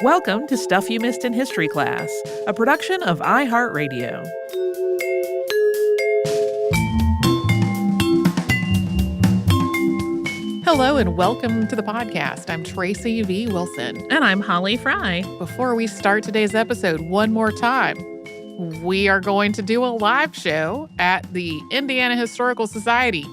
Welcome to Stuff You Missed in History Class, a production of iHeartRadio. Hello and welcome to the podcast. I'm Tracy V. Wilson. And I'm Holly Fry. Before we start today's episode, one more time, we are going to do a live show at the Indiana Historical Society.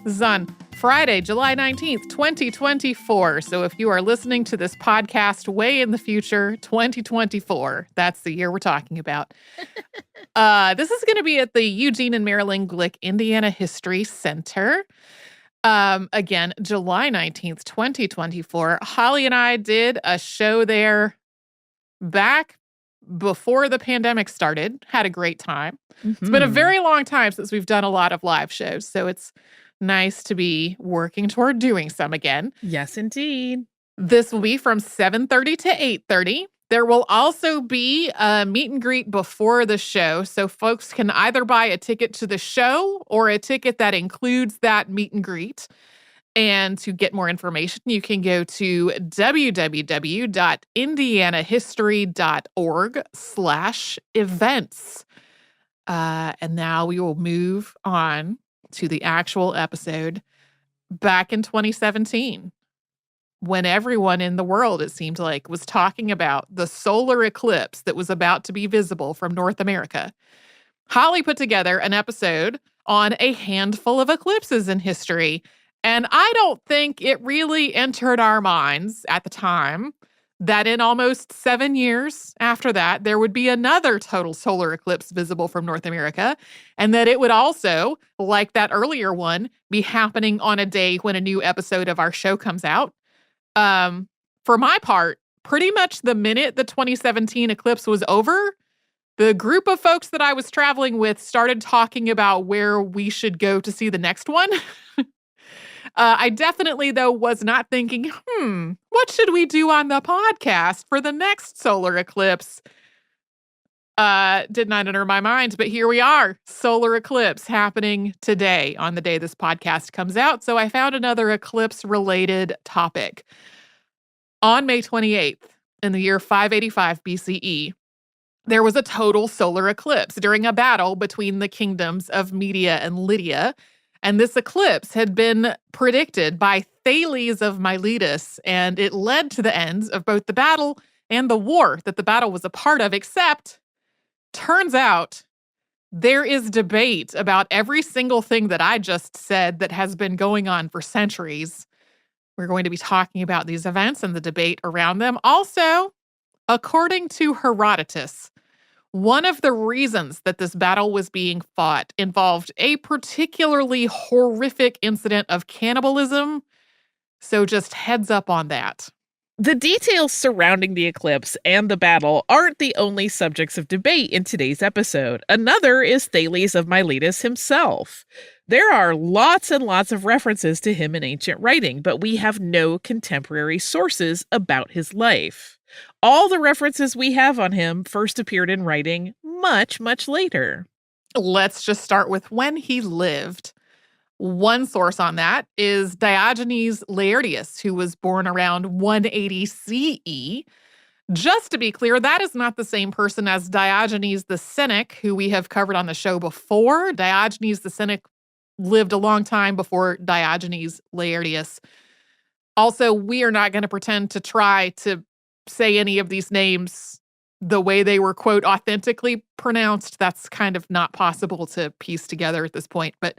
This is on Friday, July 19th, 2024. So if you are listening to this podcast way in the future, 2024, that's the year we're talking about. This is going to be at the Eugene and Marilyn Glick Indiana History Center. Again, July 19th, 2024. Holly and I did a show there back before the pandemic started. Had a great time. It's been a very long time since we've done a lot of live shows, so it's nice to be working toward doing some again. Yes, indeed. This will be from 7:30 to 8:30. There will also be a meet and greet before the show, so folks can either buy a ticket to the show or a ticket that includes that meet and greet. And to get more information, you can go to www.indianahistory.org/events. And now we will move on to the actual episode. Back in 2017, when everyone in the world, it seemed like, was talking about the solar eclipse that was about to be visible from North America, Holly put together an episode on a handful of eclipses in history. And I don't think it really entered our minds at the time that in almost 7 years after that, there would be another total solar eclipse visible from North America, and that it would also, like that earlier one, be happening on a day when a new episode of our show comes out. For my part, pretty much the minute the 2017 eclipse was over, the group of folks that I was traveling with started talking about where we should go to see the next one. I definitely, though, was not thinking, what should we do on the podcast for the next solar eclipse? Did not enter my mind, but here we are. Solar eclipse happening today on the day this podcast comes out. So I found another eclipse-related topic. On May 28th, in the year 585 BCE, there was a total solar eclipse during a battle between the kingdoms of Media and Lydia. And this eclipse had been predicted by Thales of Miletus, and it led to the ends of both the battle and the war that the battle was a part of, except, turns out, there is debate about every single thing that I just said that has been going on for centuries. We're going to be talking about these events and the debate around them. Also, according to Herodotus, one of the reasons that this battle was being fought involved a particularly horrific incident of cannibalism. So just heads up on that. The details surrounding the eclipse and the battle aren't the only subjects of debate in today's episode. Another is Thales of Miletus himself. There are lots and lots of references to him in ancient writing, but we have no contemporary sources about his life. All the references we have on him first appeared in writing much, much later. Let's just start with when he lived. One source on that is Diogenes Laertius, who was born around 180 CE. Just to be clear, that is not the same person as Diogenes the Cynic, who we have covered on the show before. Diogenes the Cynic lived a long time before Diogenes Laertius. Also, we are not going to pretend to try to say any of these names the way they were, quote, authentically pronounced. That's kind of not possible to piece together at this point. But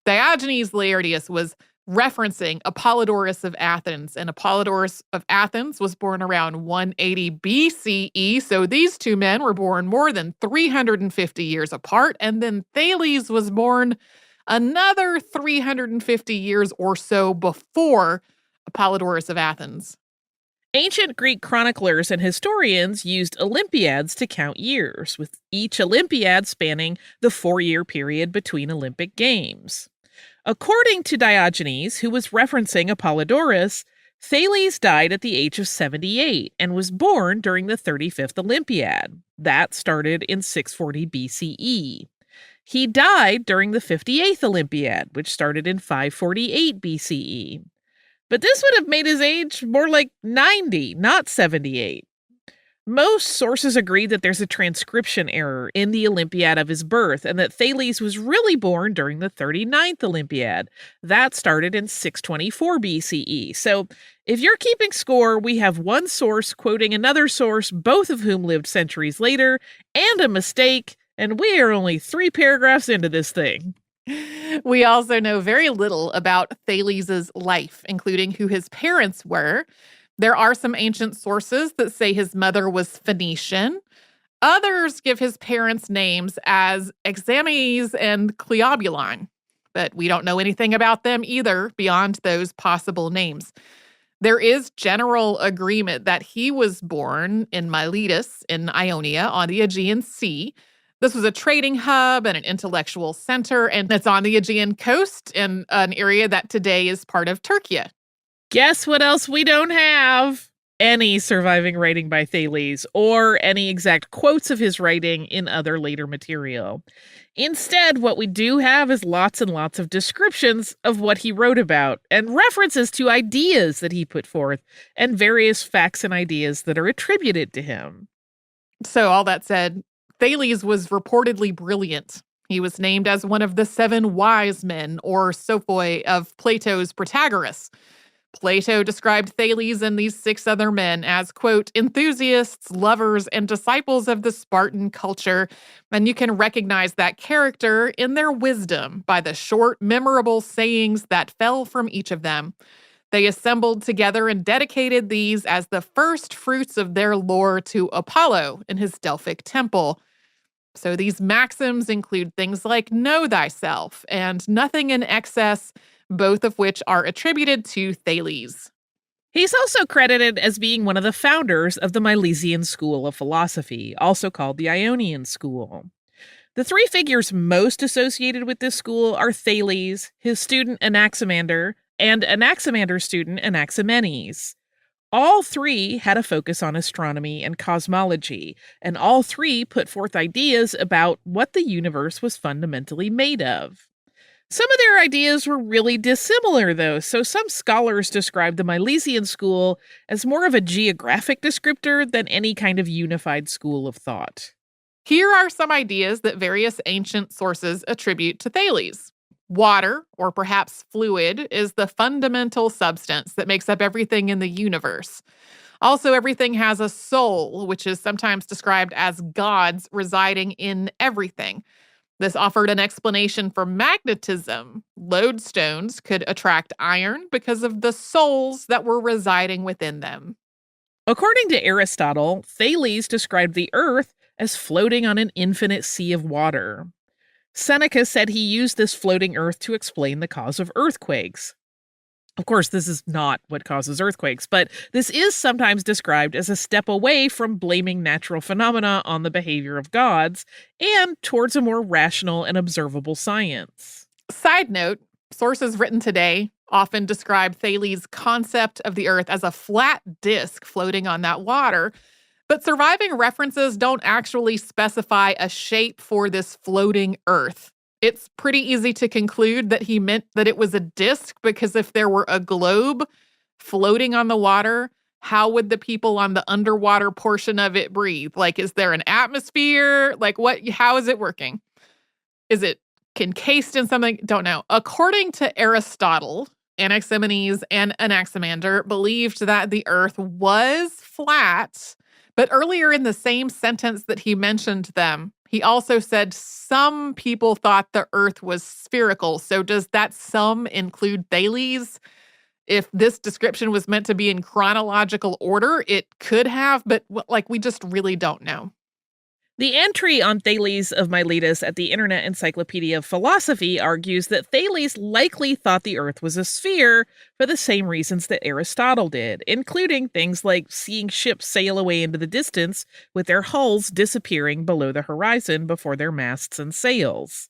Diogenes Laertius was referencing Apollodorus of Athens, and Apollodorus of Athens was born around 180 BCE. So these two men were born more than 350 years apart. And then Thales was born another 350 years or so before Apollodorus of Athens. Ancient Greek chroniclers and historians used Olympiads to count years, with each Olympiad spanning the 4-year period between Olympic Games. According to Diogenes, who was referencing Apollodorus, Thales died at the age of 78 and was born during the 35th Olympiad. That started in 640 BCE. He died during the 58th Olympiad, which started in 548 BCE. But this would have made his age more like 90, not 78. Most sources agree that there's a transcription error in the Olympiad of his birth and that Thales was really born during the 39th Olympiad. That started in 624 BCE. So if you're keeping score, we have one source quoting another source, both of whom lived centuries later, and a mistake, and we are only 3 paragraphs into this thing. We also know very little about Thales' life, including who his parents were. There are some ancient sources that say his mother was Phoenician. Others give his parents' names as Exames and Cleobulon, but we don't know anything about them either beyond those possible names. There is general agreement that he was born in Miletus in Ionia on the Aegean Sea. This was a trading hub and an intellectual center, and it's on the Aegean coast in an area that today is part of Turkey. Guess what else we don't have? Any surviving writing by Thales or any exact quotes of his writing in other later material. Instead, what we do have is lots and lots of descriptions of what he wrote about and references to ideas that he put forth and various facts and ideas that are attributed to him. So all that said, Thales was reportedly brilliant. He was named as one of the 7 wise men, or sophoi, of Plato's Protagoras. Plato described Thales and these 6 other men as, quote, enthusiasts, lovers, and disciples of the Spartan culture, and you can recognize that character in their wisdom by the short, memorable sayings that fell from each of them. They assembled together and dedicated these as the first fruits of their lore to Apollo in his Delphic temple. So these maxims include things like know thyself and nothing in excess, both of which are attributed to Thales. He's also credited as being one of the founders of the Milesian school of philosophy, also called the Ionian school. The 3 figures most associated with this school are Thales, his student Anaximander, and Anaximander's student Anaximenes. All 3 had a focus on astronomy and cosmology, and all 3 put forth ideas about what the universe was fundamentally made of. Some of their ideas were really dissimilar, though, so some scholars describe the Milesian school as more of a geographic descriptor than any kind of unified school of thought. Here are some ideas that various ancient sources attribute to Thales. Water, or perhaps fluid, is the fundamental substance that makes up everything in the universe. Also, everything has a soul, which is sometimes described as gods residing in everything. This offered an explanation for magnetism. Lodestones could attract iron because of the souls that were residing within them. According to Aristotle, Thales described the Earth as floating on an infinite sea of water. Seneca said he used this floating Earth to explain the cause of earthquakes. Of course, this is not what causes earthquakes, but this is sometimes described as a step away from blaming natural phenomena on the behavior of gods and towards a more rational and observable science. Side note, sources written today often describe Thales' concept of the Earth as a flat disk floating on that water, but surviving references don't actually specify a shape for this floating Earth. It's pretty easy to conclude that he meant that it was a disk because if there were a globe floating on the water, how would the people on the underwater portion of it breathe? Like, is there an atmosphere? Like, how is it working? Is it encased in something? Don't know. According to Aristotle, Anaximenes and Anaximander believed that the Earth was flat, but earlier in the same sentence that he mentioned them, he also said some people thought the Earth was spherical. So does that some include Thales? If this description was meant to be in chronological order, it could have, but we just really don't know. The entry on Thales of Miletus at the Internet Encyclopedia of Philosophy argues that Thales likely thought the Earth was a sphere for the same reasons that Aristotle did, including things like seeing ships sail away into the distance with their hulls disappearing below the horizon before their masts and sails.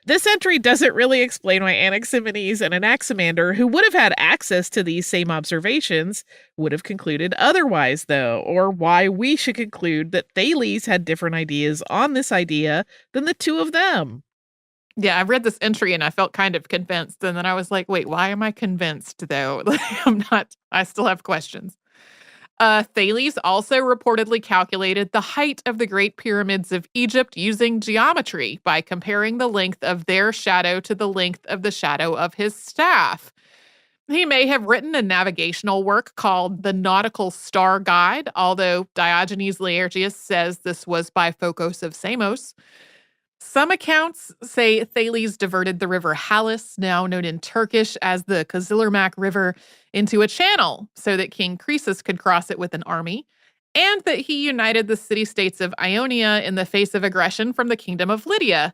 This entry doesn't really explain why Anaximenes and Anaximander, who would have had access to these same observations, would have concluded otherwise, though, or why we should conclude that Thales had different ideas on this idea than the 2 of them. Yeah, I read this entry and I felt kind of convinced, and then I was like, wait, why am I convinced, though? I still have questions. Thales also reportedly calculated the height of the Great Pyramids of Egypt using geometry by comparing the length of their shadow to the length of the shadow of his staff. He may have written a navigational work called The Nautical Star Guide, although Diogenes Laertius says this was by Phocos of Samos. Some accounts say Thales diverted the river Halys, now known in Turkish as the Kızılırmak River, into a channel so that King Croesus could cross it with an army, and that he united the city-states of Ionia in the face of aggression from the kingdom of Lydia.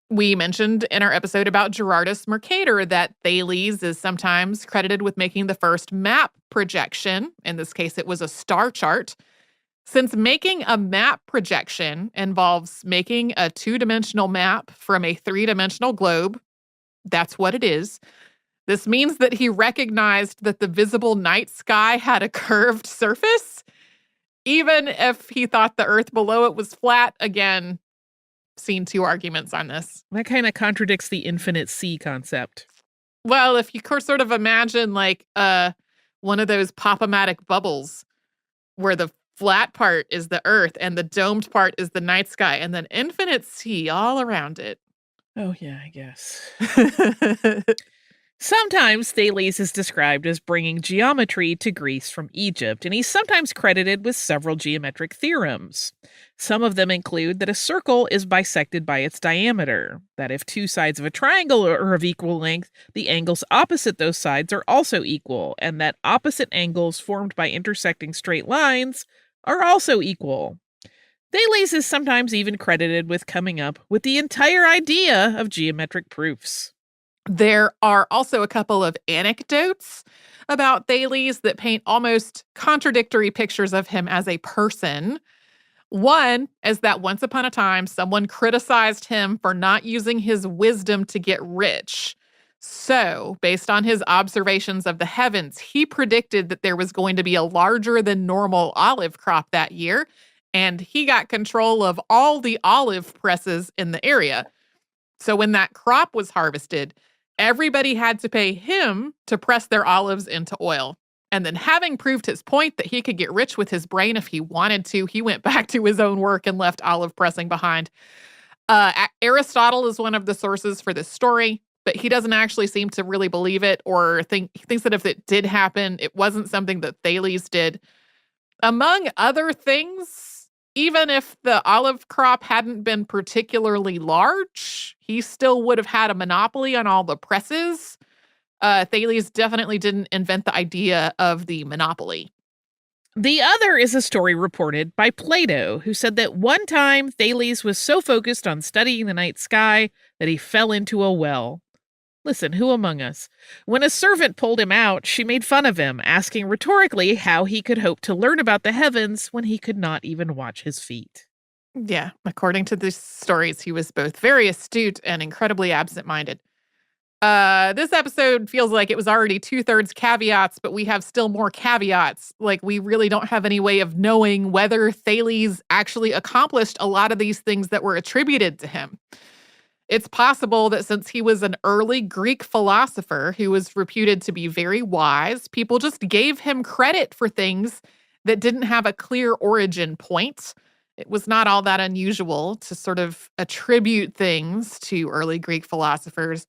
We mentioned in our episode about Gerardus Mercator that Thales is sometimes credited with making the first map projection. In this case, it was a star chart. Since making a map projection involves making a two-dimensional map from a three-dimensional globe, that's what it is. This means that he recognized that the visible night sky had a curved surface, even if he thought the Earth below it was flat. Again, seen two arguments on this. That kind of contradicts the infinite sea concept. Well, if you sort of imagine like one of those pop-o-matic bubbles where the flat part is the Earth and the domed part is the night sky, and then infinite sea all around it. Oh, yeah, I guess. Sometimes Thales is described as bringing geometry to Greece from Egypt, and he's sometimes credited with several geometric theorems. Some of them include that a circle is bisected by its diameter, that if two sides of a triangle are of equal length, the angles opposite those sides are also equal, and that opposite angles formed by intersecting straight lines are also equal. Thales is sometimes even credited with coming up with the entire idea of geometric proofs. There are also a couple of anecdotes about Thales that paint almost contradictory pictures of him as a person. One is that once upon a time, someone criticized him for not using his wisdom to get rich. So, based on his observations of the heavens, he predicted that there was going to be a larger than normal olive crop that year, and he got control of all the olive presses in the area. So when that crop was harvested, everybody had to pay him to press their olives into oil. And then, having proved his point that he could get rich with his brain if he wanted to, he went back to his own work and left olive pressing behind. Aristotle is one of the sources for this story, but he doesn't actually seem to really believe it, or he thinks that if it did happen, it wasn't something that Thales did. Among other things, even if the olive crop hadn't been particularly large, he still would have had a monopoly on all the presses. Thales definitely didn't invent the idea of the monopoly. The other is a story reported by Plato, who said that one time Thales was so focused on studying the night sky that he fell into a well. Listen, who among us? When a servant pulled him out, she made fun of him, asking rhetorically how he could hope to learn about the heavens when he could not even watch his feet. Yeah, according to these stories, he was both very astute and incredibly absent-minded. This episode feels like it was already 2/3 caveats, but we have still more caveats. Like, we really don't have any way of knowing whether Thales actually accomplished a lot of these things that were attributed to him. It's possible that since he was an early Greek philosopher who was reputed to be very wise, people just gave him credit for things that didn't have a clear origin point. It was not all that unusual to sort of attribute things to early Greek philosophers.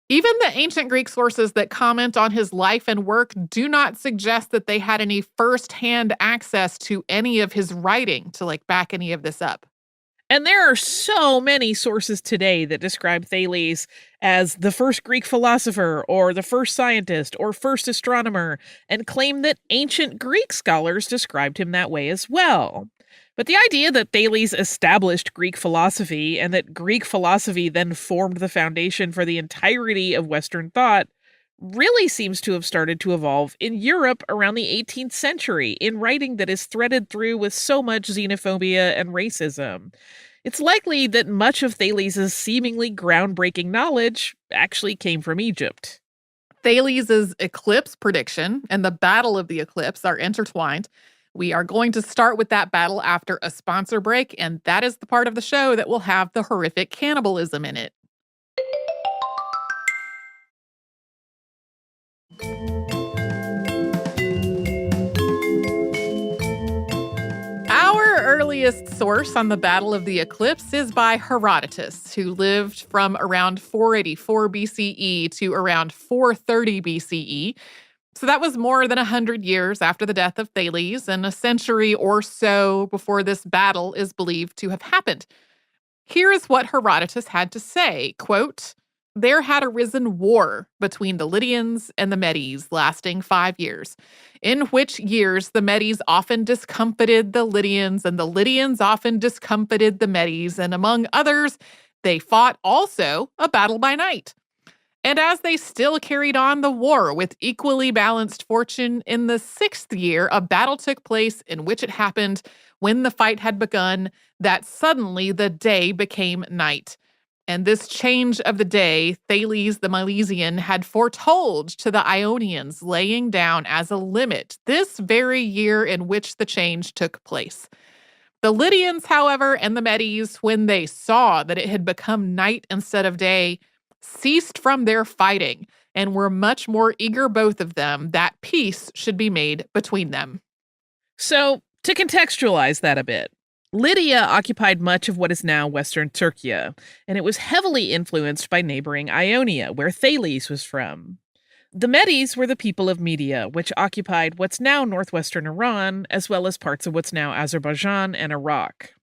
Even the ancient Greek sources that comment on his life and work do not suggest that they had any firsthand access to any of his writing to back any of this up. And there are so many sources today that describe Thales as the first Greek philosopher or the first scientist or first astronomer, and claim that ancient Greek scholars described him that way as well. But the idea that Thales established Greek philosophy and that Greek philosophy then formed the foundation for the entirety of Western thought really seems to have started to evolve in Europe around the 18th century in writing that is threaded through with so much xenophobia and racism. It's likely that much of Thales' seemingly groundbreaking knowledge actually came from Egypt. Thales' eclipse prediction and the Battle of the Eclipse are intertwined. We are going to start with that battle after a sponsor break, and that is the part of the show that will have the horrific cannibalism in it. earliest source on the Battle of the Eclipse is by Herodotus, who lived from around 484 BCE to around 430 BCE. So that was more than 100 years after the death of Thales, and a century or so before this battle is believed to have happened. Here is what Herodotus had to say, quote, "There had arisen war between the Lydians and the Medes lasting 5 years, in which years the Medes often discomfited the Lydians, and the Lydians often discomfited the Medes, and among others, they fought also a battle by night. And as they still carried on the war with equally balanced fortune, in the 6th year, a battle took place in which it happened, when the fight had begun, that suddenly the day became night. And this change of the day, Thales the Milesian had foretold to the Ionians, laying down as a limit this very year in which the change took place. The Lydians, however, and the Medes, when they saw that it had become night instead of day, ceased from their fighting, and were much more eager, both of them, that peace should be made between them." So, to contextualize that a bit, Lydia occupied much of what is now Western Turkey, and it was heavily influenced by neighboring Ionia, where Thales was from. The Medes were the people of Media, which occupied what's now northwestern Iran, as well as parts of what's now Azerbaijan and Iraq.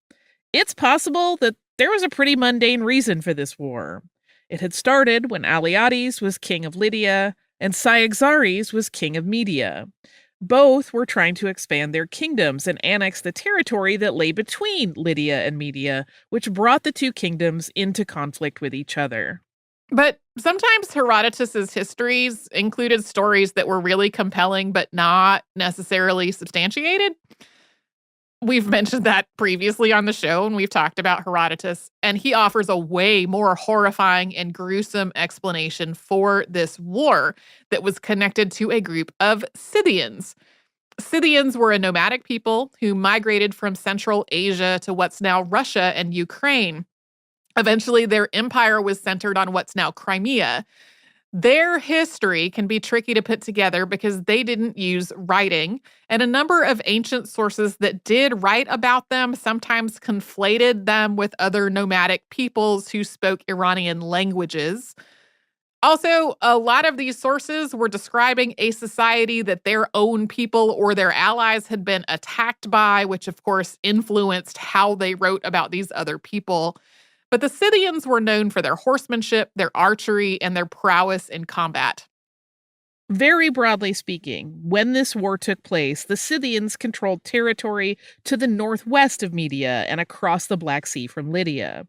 It's possible that there was a pretty mundane reason for this war. It had started when Alyattes was king of Lydia and Cyaxares was king of Media. Both were trying to expand their kingdoms and annex the territory that lay between Lydia and Media, which brought the two kingdoms into conflict with each other. But sometimes Herodotus's histories included stories that were really compelling but not necessarily substantiated. We've mentioned that previously on the show, and we've talked about Herodotus, and he offers a way more horrifying and gruesome explanation for this war that was connected to a group of Scythians. Scythians were a nomadic people who migrated from Central Asia to what's now Russia and Ukraine. Eventually, their empire was centered on what's now Crimea. Their history can be tricky to put together because they didn't use writing, and a number of ancient sources that did write about them sometimes conflated them with other nomadic peoples who spoke Iranian languages. Also, a lot of these sources were describing a society that their own people or their allies had been attacked by, which of course influenced how they wrote about these other people. But the Scythians were known for their horsemanship, their archery, and their prowess in combat. Very broadly speaking, when this war took place, the Scythians controlled territory to the northwest of Media and across the Black Sea from Lydia.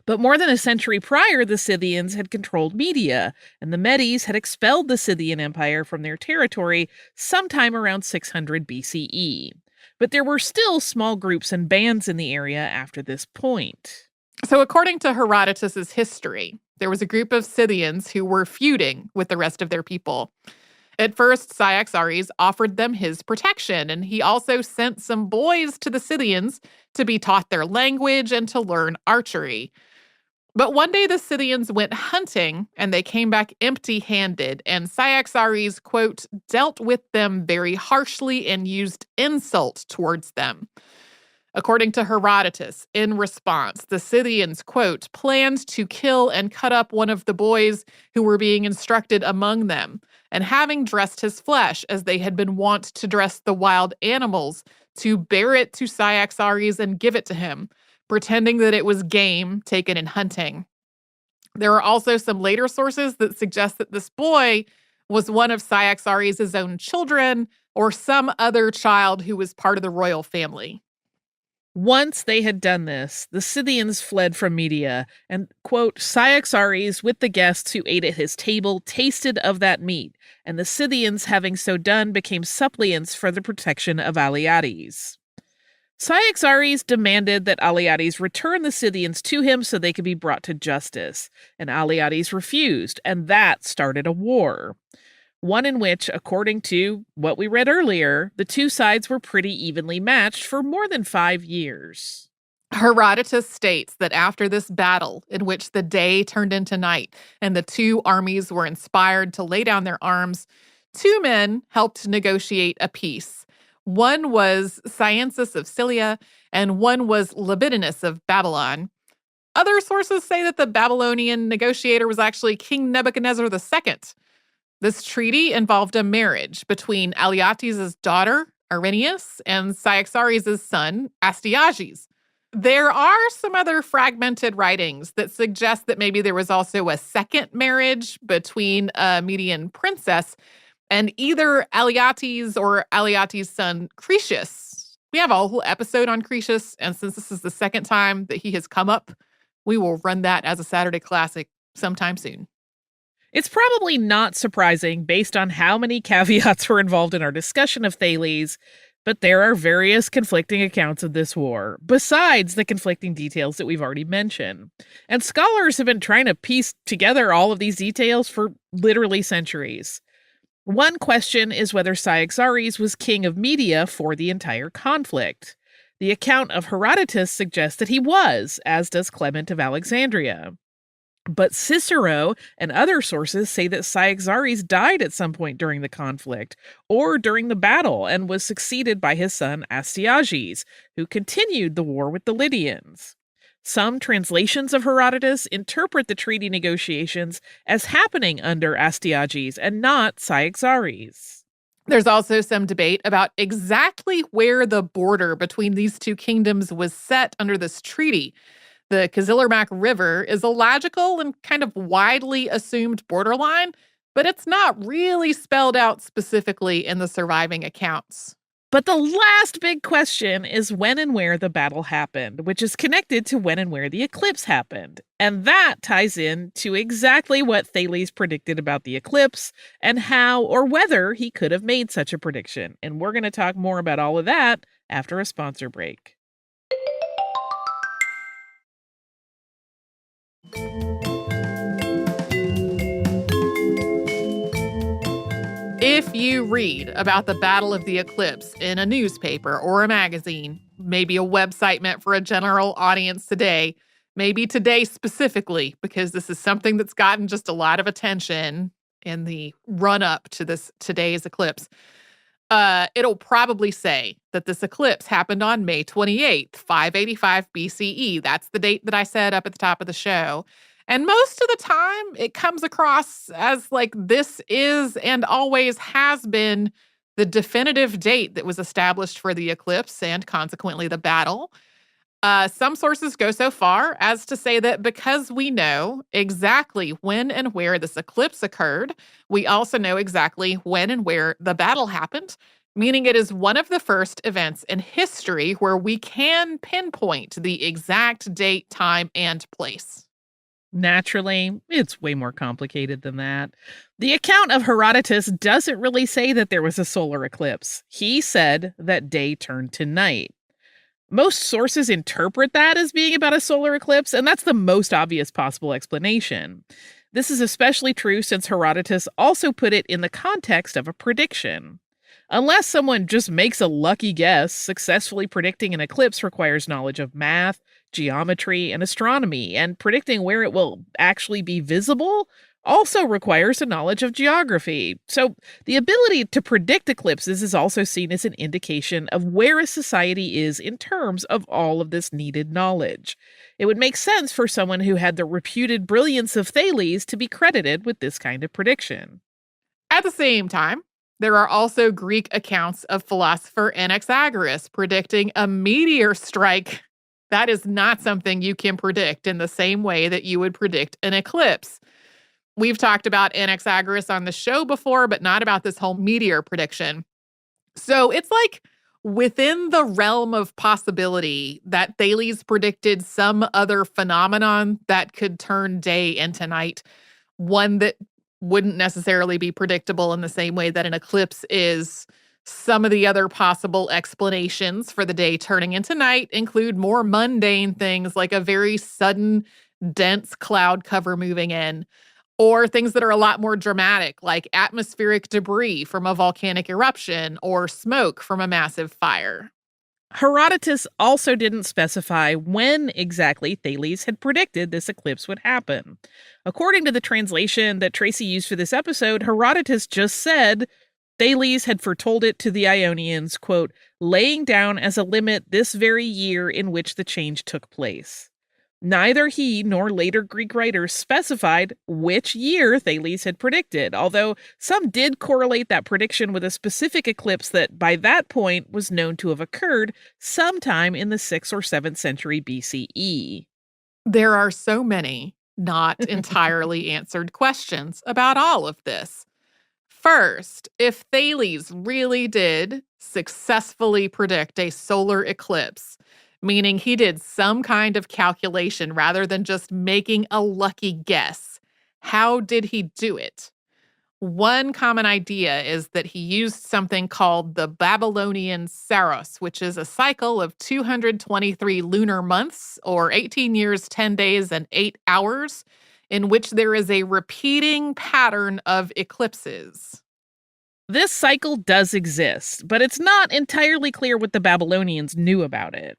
But more than a century prior, the Scythians had controlled Media, and the Medes had expelled the Scythian Empire from their territory sometime around 600 BCE. But there were still small groups and bands in the area after this point. So according to Herodotus's history, there was a group of Scythians who were feuding with the rest of their people. At first, Cyaxares offered them his protection, and he also sent some boys to the Scythians to be taught their language and to learn archery. But one day the Scythians went hunting, and they came back empty-handed, and Cyaxares, quote, dealt with them very harshly and used insult towards them. According to Herodotus, in response, the Scythians, quote, planned to kill and cut up one of the boys who were being instructed among them, and having dressed his flesh as they had been wont to dress the wild animals, to bear it to Cyaxares and give it to him, pretending that it was game taken in hunting. There are also some later sources that suggest that this boy was one of Cyaxares' own children or some other child who was part of the royal family. Once they had done this, the Scythians fled from Media, and, quote, Cyaxares with the guests who ate at his table tasted of that meat, and the Scythians, having so done, became suppliants for the protection of Alyattes. Cyaxares demanded that Alyattes return the Scythians to him so they could be brought to justice, and Alyattes refused, and that started a war. One in which, according to what we read earlier, the two sides were pretty evenly matched for more than 5 years. Herodotus states that after this battle, in which the day turned into night and the two armies were inspired to lay down their arms, two men helped negotiate a peace. One was Cyansus of Cilia, and one was Libidinus of Babylon. Other sources say that the Babylonian negotiator was actually King Nebuchadnezzar II. This treaty involved a marriage between Alyattes' daughter, Irenaeus, and Cyaxares' son, Astyages. There are some other fragmented writings that suggest that maybe there was also a second marriage between a Median princess and either Alyattes or Alyattes' son, Cretius. We have a whole episode on Cretius, and since this is the second time that he has come up, we will run that as a Saturday classic sometime soon. It's probably not surprising based on how many caveats were involved in our discussion of Thales, but there are various conflicting accounts of this war, besides the conflicting details that we've already mentioned. And scholars have been trying to piece together all of these details for literally centuries. One question is whether Cyaxares was king of Media for the entire conflict. The account of Herodotus suggests that he was, as does Clement of Alexandria. But Cicero and other sources say that Cyaxares died at some point during the conflict or during the battle and was succeeded by his son Astyages, who continued the war with the Lydians. Some translations of Herodotus interpret the treaty negotiations as happening under Astyages and not Cyaxares. There's also some debate about exactly where the border between these two kingdoms was set under this treaty. The Kizilirmak River is a logical and kind of widely assumed borderline, but it's not really spelled out specifically in the surviving accounts. But the last big question is when and where the battle happened, which is connected to when and where the eclipse happened. And that ties in to exactly what Thales predicted about the eclipse and how or whether he could have made such a prediction. And we're going to talk more about all of that after a sponsor break. If you read about the Battle of the Eclipse in a newspaper or a magazine, maybe a website meant for a general audience today, maybe today specifically, because this is something that's gotten just a lot of attention in the run-up to today's eclipse, it'll probably say that this eclipse happened on May 28th, 585 BCE. That's the date that I said up at the top of the show. And most of the time, it comes across as like this is and always has been the definitive date that was established for the eclipse and consequently the battle. Some sources go so far as to say that because we know exactly when and where this eclipse occurred, we also know exactly when and where the battle happened, meaning it is one of the first events in history where we can pinpoint the exact date, time, and place. Naturally, it's way more complicated than that. The account of Herodotus doesn't really say that there was a solar eclipse. He said that day turned to night. Most sources interpret that as being about a solar eclipse, and that's the most obvious possible explanation. This is especially true since Herodotus also put it in the context of a prediction. Unless someone just makes a lucky guess, successfully predicting an eclipse requires knowledge of math, geometry, and astronomy, and predicting where it will actually be visible also requires a knowledge of geography. So the ability to predict eclipses is also seen as an indication of where a society is in terms of all of this needed knowledge. It would make sense for someone who had the reputed brilliance of Thales to be credited with this kind of prediction. At the same time, there are also Greek accounts of philosopher Anaxagoras predicting a meteor strike. That is not something you can predict in the same way that you would predict an eclipse. We've talked about Anaxagoras on the show before, but not about this whole meteor prediction. So it's like within the realm of possibility that Thales predicted some other phenomenon that could turn day into night, one that wouldn't necessarily be predictable in the same way that an eclipse is. Some of the other possible explanations for the day turning into night include more mundane things like a very sudden, dense cloud cover moving in, or things that are a lot more dramatic, like atmospheric debris from a volcanic eruption or smoke from a massive fire. Herodotus also didn't specify when exactly Thales had predicted this eclipse would happen. According to the translation that Tracy used for this episode, Herodotus just said Thales had foretold it to the Ionians, quote, laying down as a limit this very year in which the change took place. Neither he nor later Greek writers specified which year Thales had predicted, although some did correlate that prediction with a specific eclipse that by that point was known to have occurred sometime in the 6th or 7th century BCE. There are so many not entirely answered questions about all of this. First, if Thales really did successfully predict a solar eclipse, meaning he did some kind of calculation rather than just making a lucky guess, how did he do it? One common idea is that he used something called the Babylonian Saros, which is a cycle of 223 lunar months, or 18 years, 10 days, and 8 hours, in which there is a repeating pattern of eclipses. This cycle does exist, but it's not entirely clear what the Babylonians knew about it.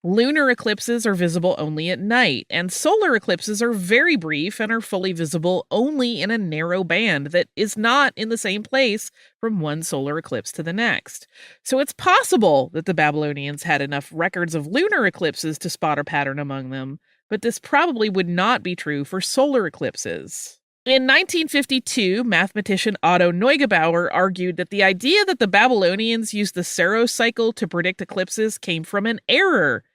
Lunar eclipses are visible only at night, and solar eclipses are very brief and are fully visible only in a narrow band that is not in the same place from one solar eclipse to the next. So it's possible that the Babylonians had enough records of lunar eclipses to spot a pattern among them, but this probably would not be true for solar eclipses. In 1952, mathematician Otto Neugebauer argued that the idea that the Babylonians used the Saros cycle to predict eclipses came from an error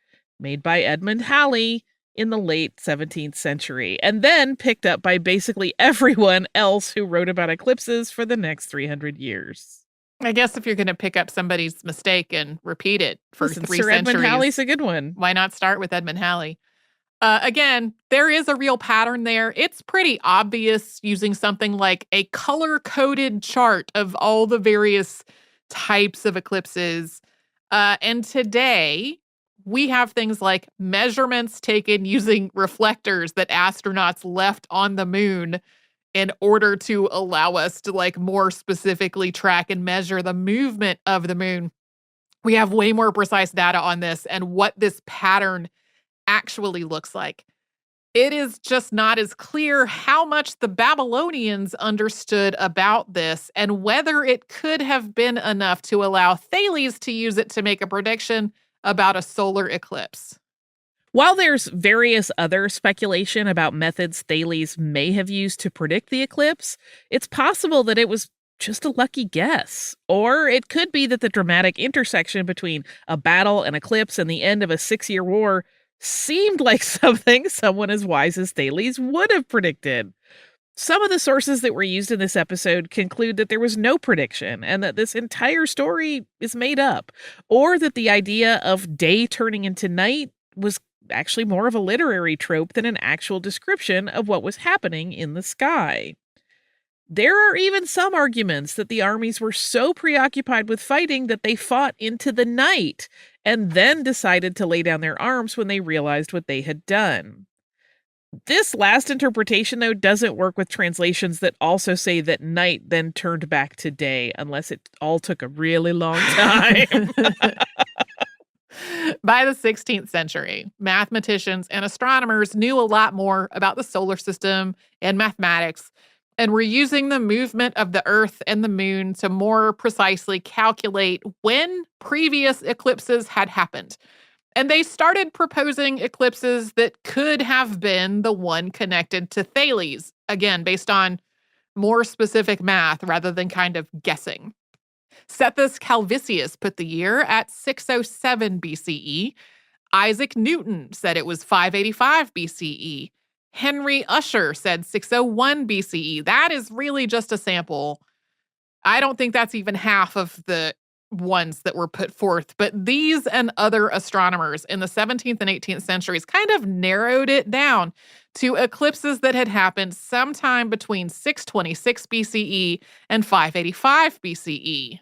made by Edmund Halley in the late 17th century, and then picked up by basically everyone else who wrote about eclipses for the next 300 years. I guess if you're going to pick up somebody's mistake and repeat it for Listen, 3 Sir centuries, Edmund Halley's a good one. Why not start with Edmund Halley? Again, there is a real pattern there. It's pretty obvious using something like a color-coded chart of all the various types of eclipses. And today, we have things like measurements taken using reflectors that astronauts left on the moon in order to allow us to more specifically track and measure the movement of the moon. We have way more precise data on this and what this pattern actually looks like. It is just not as clear how much the Babylonians understood about this and whether it could have been enough to allow Thales to use it to make a prediction about a solar eclipse. While there's various other speculation about methods Thales may have used to predict the eclipse, it's possible that it was just a lucky guess. Or it could be that the dramatic intersection between a battle, an eclipse, and the end of a 6-year war seemed like something someone as wise as Thales would have predicted. Some of the sources that were used in this episode conclude that there was no prediction and that this entire story is made up, or that the idea of day turning into night was actually more of a literary trope than an actual description of what was happening in the sky. There are even some arguments that the armies were so preoccupied with fighting that they fought into the night and then decided to lay down their arms when they realized what they had done. This last interpretation, though, doesn't work with translations that also say that night then turned back to day, unless it all took a really long time. By the 16th century, mathematicians and astronomers knew a lot more about the solar system and mathematics, and were using the movement of the Earth and the moon to more precisely calculate when previous eclipses had happened. And they started proposing eclipses that could have been the one connected to Thales, again, based on more specific math rather than kind of guessing. Cephas Calvisius put the year at 607 BCE. Isaac Newton said it was 585 BCE. Henry Usher said 601 BCE. That is really just a sample. I don't think that's even half of the ones that were put forth, but these and other astronomers in the 17th and 18th centuries kind of narrowed it down to eclipses that had happened sometime between 626 BCE and 585 BCE.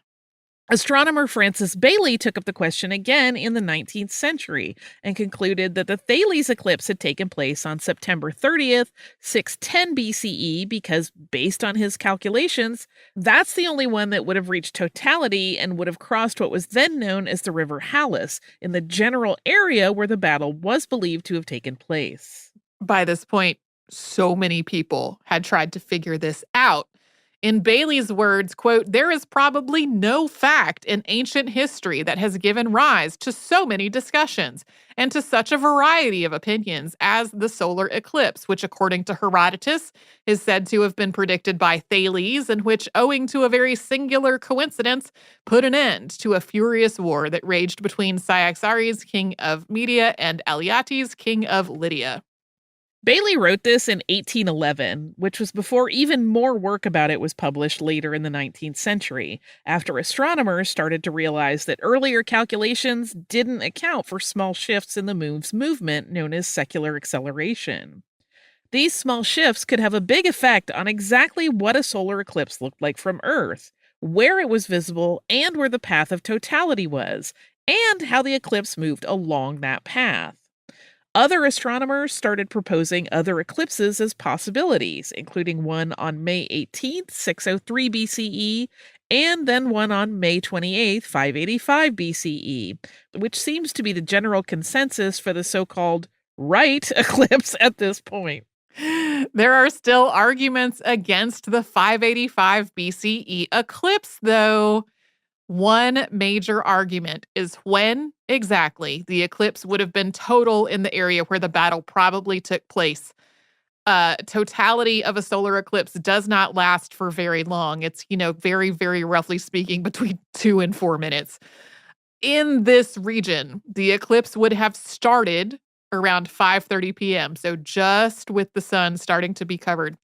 Astronomer Francis Bailey took up the question again in the 19th century and concluded that the Thales eclipse had taken place on September 30th, 610 BCE, because based on his calculations, that's the only one that would have reached totality and would have crossed what was then known as the River Halys in the general area where the battle was believed to have taken place. By this point, so many people had tried to figure this out. In Bailey's words, quote, "There is probably no fact in ancient history that has given rise to so many discussions and to such a variety of opinions as the solar eclipse, which, according to Herodotus, is said to have been predicted by Thales, and which, owing to a very singular coincidence, put an end to a furious war that raged between Cyaxares, king of Media, and Alyattes, king of Lydia." Bailey wrote this in 1811, which was before even more work about it was published later in the 19th century, after astronomers started to realize that earlier calculations didn't account for small shifts in the moon's movement known as secular acceleration. These small shifts could have a big effect on exactly what a solar eclipse looked like from Earth, where it was visible, and where the path of totality was, and how the eclipse moved along that path. Other astronomers started proposing other eclipses as possibilities, including one on May 18th, 603 BCE, and then one on May 28th, 585 BCE, which seems to be the general consensus for the so-called right eclipse at this point. There are still arguments against the 585 BCE eclipse, though. One major argument is when exactly the eclipse would have been total in the area where the battle probably took place. Totality of a solar eclipse does not last for very long. It's, very, very roughly speaking, between 2 and 4 minutes. In this region, the eclipse would have started around 5:30 p.m., so just with the sun starting to be covered.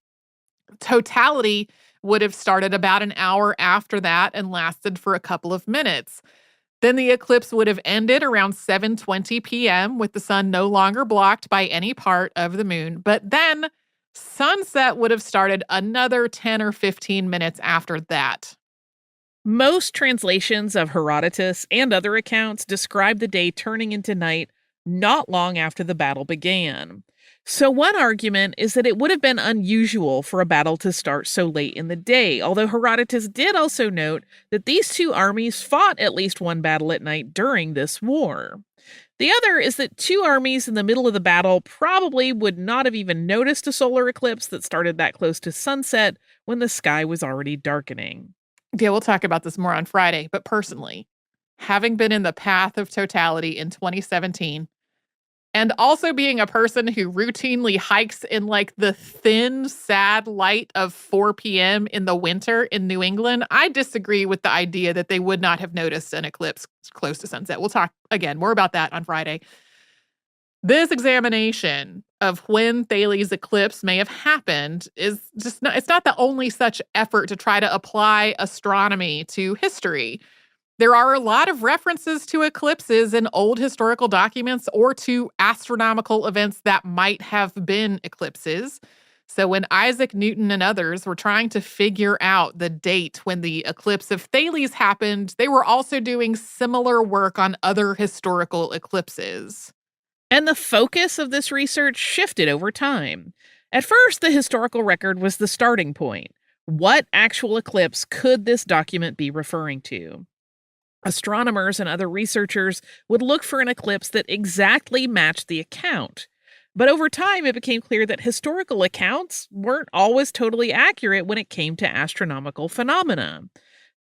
Totality would have started about an hour after that and lasted for a couple of minutes. Then the eclipse would have ended around 7:20 p.m. with the sun no longer blocked by any part of the moon. But then sunset would have started another 10 or 15 minutes after that. Most translations of Herodotus and other accounts describe the day turning into night not long after the battle began. So one argument is that it would have been unusual for a battle to start so late in the day, although Herodotus did also note that these two armies fought at least one battle at night during this war. The other is that two armies in the middle of the battle probably would not have even noticed a solar eclipse that started that close to sunset when the sky was already darkening. Yeah, we'll talk about this more on Friday, but personally, having been in the path of totality in 2017, and also being a person who routinely hikes in the thin, sad light of 4 p.m. in the winter in New England, I disagree with the idea that they would not have noticed an eclipse close to sunset. We'll talk again more about that on Friday. This examination of when Thales' eclipse may have happened is it's not the only such effort to try to apply astronomy to history. There are a lot of references to eclipses in old historical documents or to astronomical events that might have been eclipses. So when Isaac Newton and others were trying to figure out the date when the eclipse of Thales happened, they were also doing similar work on other historical eclipses. And the focus of this research shifted over time. At first, the historical record was the starting point. What actual eclipse could this document be referring to? Astronomers and other researchers would look for an eclipse that exactly matched the account. But over time, it became clear that historical accounts weren't always totally accurate when it came to astronomical phenomena.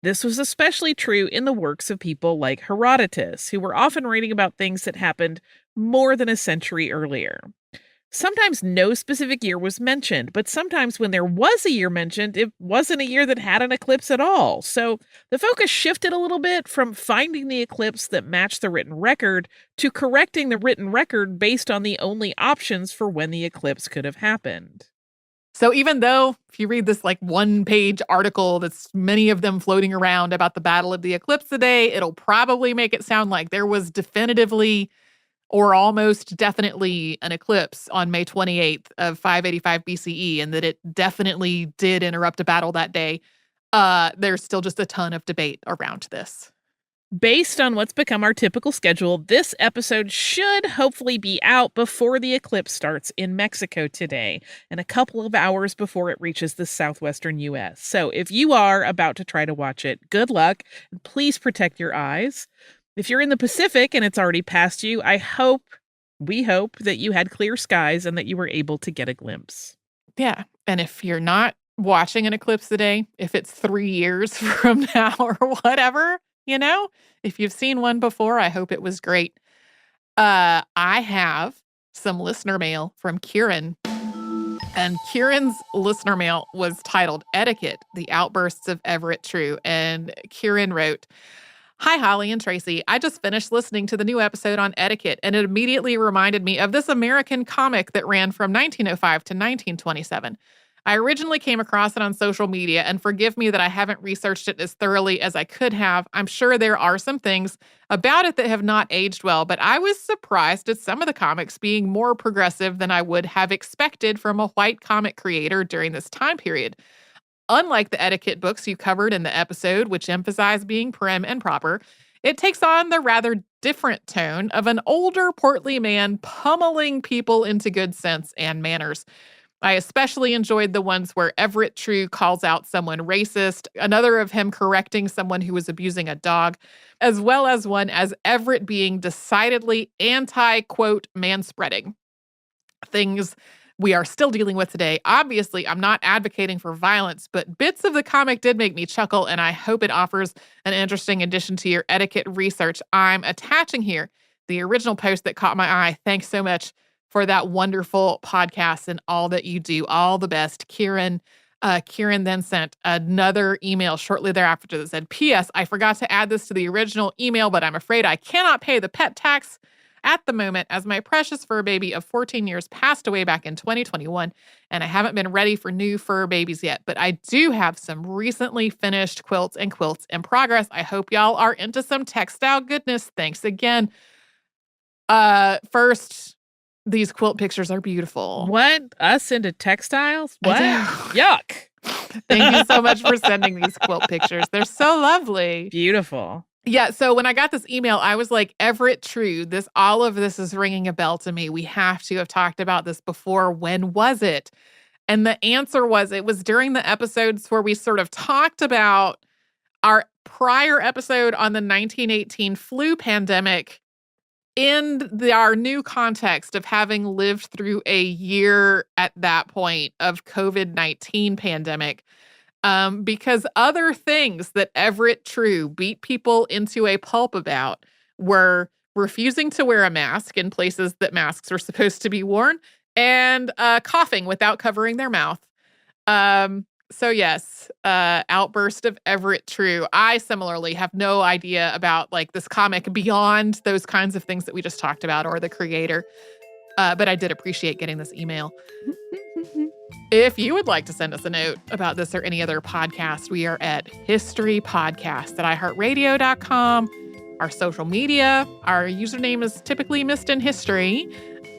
This was especially true in the works of people like Herodotus, who were often writing about things that happened more than a century earlier. Sometimes no specific year was mentioned, but sometimes when there was a year mentioned, it wasn't a year that had an eclipse at all. So the focus shifted a little bit from finding the eclipse that matched the written record to correcting the written record based on the only options for when the eclipse could have happened. So even though if you read this one-page article that's many of them floating around about the Battle of the Eclipse today, it'll probably make it sound like there was definitively or almost definitely an eclipse on May 28th of 585 BCE, and that it definitely did interrupt a battle that day. There's still just a ton of debate around this. Based on what's become our typical schedule, this episode should hopefully be out before the eclipse starts in Mexico today, and a couple of hours before it reaches the southwestern U.S. So if you are about to try to watch it, good luck, and please protect your eyes. If you're in the Pacific and it's already past you, we hope that you had clear skies and that you were able to get a glimpse. Yeah, and if you're not watching an eclipse today, if it's 3 years from now or whatever, if you've seen one before, I hope it was great. I have some listener mail from Kieran. And Kieran's listener mail was titled Etiquette, The Outbursts of Everett True. And Kieran wrote, "Hi, Holly and Tracy. I just finished listening to the new episode on etiquette, and it immediately reminded me of this American comic that ran from 1905 to 1927. I originally came across it on social media, and forgive me that I haven't researched it as thoroughly as I could have. I'm sure there are some things about it that have not aged well, but I was surprised at some of the comics being more progressive than I would have expected from a white comic creator during this time period. Unlike the etiquette books you covered in the episode, which emphasize being prim and proper, it takes on the rather different tone of an older, portly man pummeling people into good sense and manners. I especially enjoyed the ones where Everett True calls out someone racist, another of him correcting someone who was abusing a dog, as well as one as Everett being decidedly anti-quote manspreading. Things we are still dealing with today. Obviously, I'm not advocating for violence, but bits of the comic did make me chuckle, and I hope it offers an interesting addition to your etiquette research. I'm attaching here the original post that caught my eye. Thanks so much for that wonderful podcast and all that you do. All the best, Kieran." Kieran then sent another email shortly thereafter that said, "P.S. I forgot to add this to the original email, but I'm afraid I cannot pay the pet tax at the moment as my precious fur baby of 14 years passed away back in 2021, and I haven't been ready for new fur babies yet, but I do have some recently finished quilts in progress. I hope y'all are into some textile goodness. Thanks again." First, these quilt pictures are beautiful. What? Us into textiles? What? Yuck. Thank you so much for sending these quilt pictures. They're so lovely. Beautiful. Yeah, so when I got this email, I was like, Everett True, all of this is ringing a bell to me. We have to have talked about this before. When was it? And the answer was, it was during the episodes where we sort of talked about our prior episode on the 1918 flu pandemic in our new context of having lived through a year at that point of COVID-19 pandemic. Because other things that Everett True beat people into a pulp about were refusing to wear a mask in places that masks are supposed to be worn and coughing without covering their mouth. So yes, outburst of Everett True. I similarly have no idea about like this comic beyond those kinds of things that we just talked about or the creator. But I did appreciate getting this email. If you would like to send us a note about this or any other podcast, we are at historypodcast@iHeartRadio.com. Our social media, our username is typically Missed in History.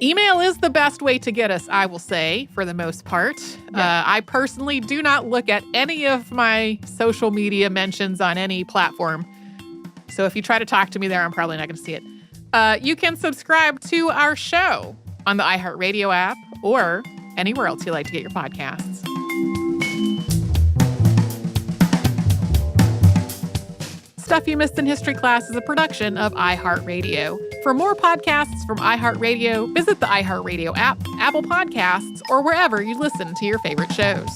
Email is the best way to get us, I will say, for the most part. Yeah. I personally do not look at any of my social media mentions on any platform. So if you try to talk to me there, I'm probably not going to see it. You can subscribe to our show on the iHeartRadio app or anywhere else you like to get your podcasts. Stuff You Missed in History Class is a production of iHeartRadio. For more podcasts from iHeartRadio, visit the iHeartRadio app, Apple Podcasts, or wherever you listen to your favorite shows.